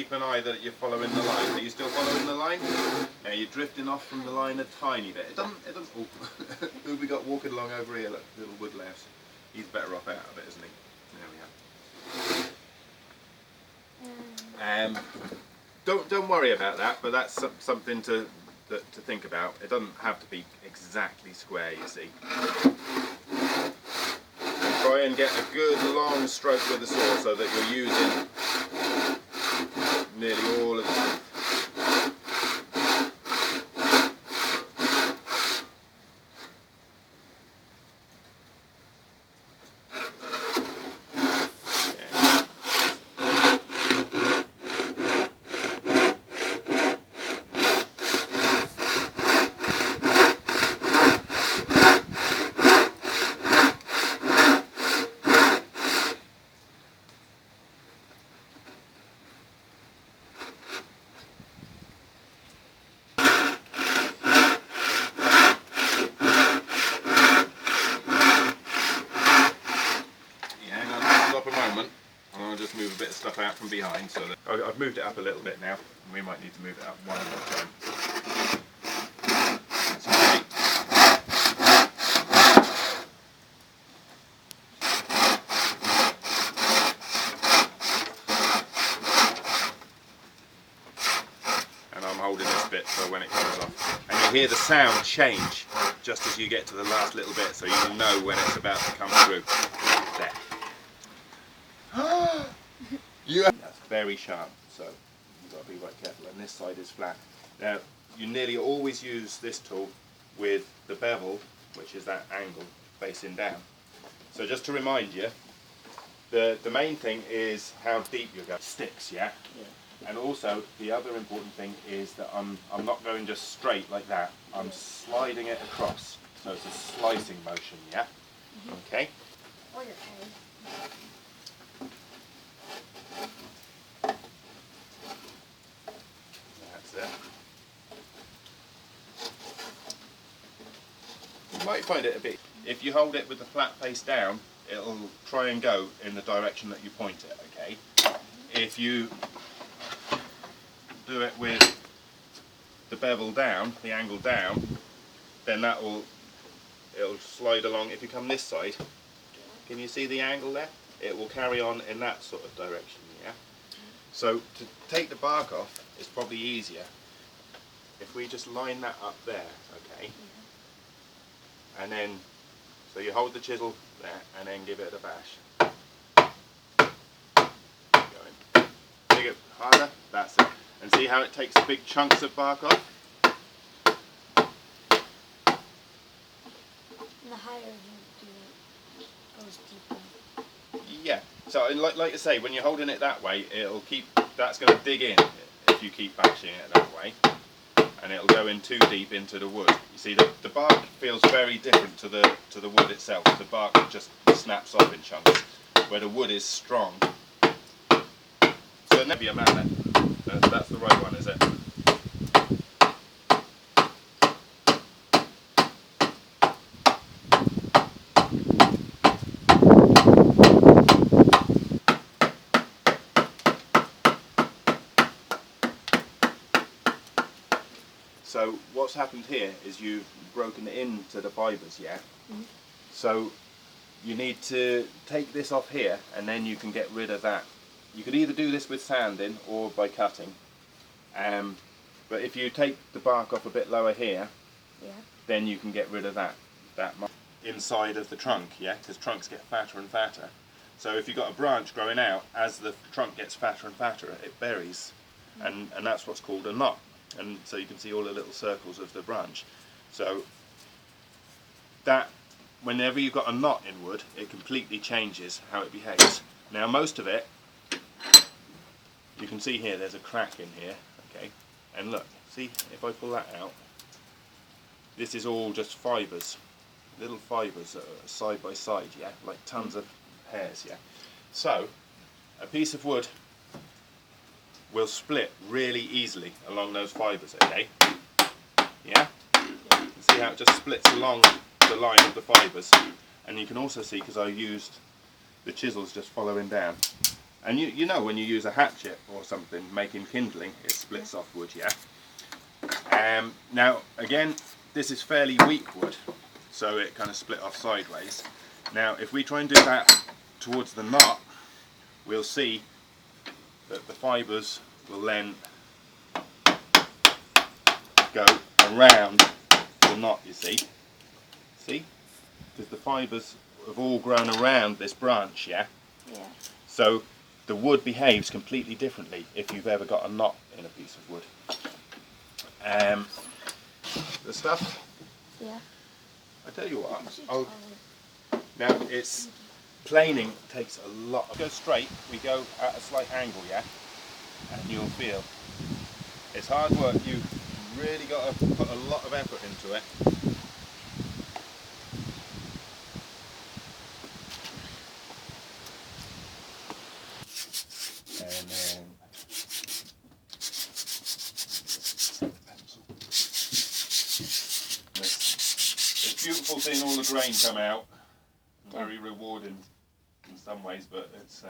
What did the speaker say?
keep an eye that you're following the line. Are you still following the line? Yeah, you're drifting off from the line a tiny bit. It doesn't, oh, who we got walking along over here, look, little wood louse. He's better off out of it, isn't he? There we are. Don't worry about that, but that's something to think about. It doesn't have to be exactly square, you see. Try and get a good long stroke with the saw so that you're using nearly all of the teeth. Move a bit of stuff out from behind, so that I've moved it up a little bit now, and we might need to move it up one more time. That's okay. And I'm holding this bit so when it comes off, and you hear the sound change just as you get to the last little bit, so you'll know when it's about to come through. There. That's very sharp, so you've got to be right careful, and this side is flat. Now, you nearly always use this tool with the bevel, which is that angle facing down. So just to remind you, the main thing is how deep you're going. Sticks, yeah? And also, the other important thing is that I'm not going just straight like that. I'm sliding it across, so it's a slicing motion, yeah? Okay? Or your head. That's it. You might find it a bit, if you hold it with the flat face down, it'll try and go in the direction that you point it, okay? If you do it with the bevel down, the angle down, then it'll slide along. If you come this side, can you see the angle there? It will carry on in that sort of direction, yeah? So to take the bark off is probably easier if we just line that up there, okay? And then, so you hold the chisel there and then give it a bash. Going. Dig it harder, that's it. And see how it takes big chunks of bark off? And the higher you do it, goes deeper. Yeah, so like I say, when you're holding it that way, it'll keep, that's going to dig in if you keep bashing it that way, and it'll go in too deep into the wood. You see, the bark feels very different to the wood itself. The bark just snaps off in chunks, where the wood is strong. So maybe a mallet. That's the right one, is it? So what's happened here is you've broken it into the fibres, yeah? So you need to take this off here, and then you can get rid of that. You could either do this with sanding or by cutting. But if you take the bark off a bit lower here, then you can get rid of that inside of the trunk, yeah? Because trunks get fatter and fatter. So if you've got a branch growing out, as the trunk gets fatter and fatter, it buries. And that's what's called a knot. And so you can see all the little circles of the branch. So that, whenever you've got a knot in wood, it completely changes how it behaves. Now most of it, you can see here there's a crack in here, okay? And look, see, if I pull that out, this is all just fibres, little fibres side by side, yeah? Like tons of hairs, yeah? So, a piece of wood will split really easily along those fibres, okay? Yeah? See how it just splits along the line of the fibres. And you can also see, because I used the chisels just following down, And you know when you use a hatchet or something making kindling, it splits off wood, yeah? Now again, this is fairly weak wood, so it kind of split off sideways. Now if we try and do that towards the knot, we'll see that the fibres will then go around the knot, you see? See? Because the fibres have all grown around this branch, yeah? Yeah. So the wood behaves completely differently if you've ever got a knot in a piece of wood. The stuff, Yeah. I tell you what, now it's planing takes a lot. Go straight, we go at a slight angle, yeah? And you'll feel it's hard work. You've really got to put a lot of effort into it. And then it's beautiful seeing all the grain come out. Very rewarding in some ways, but it's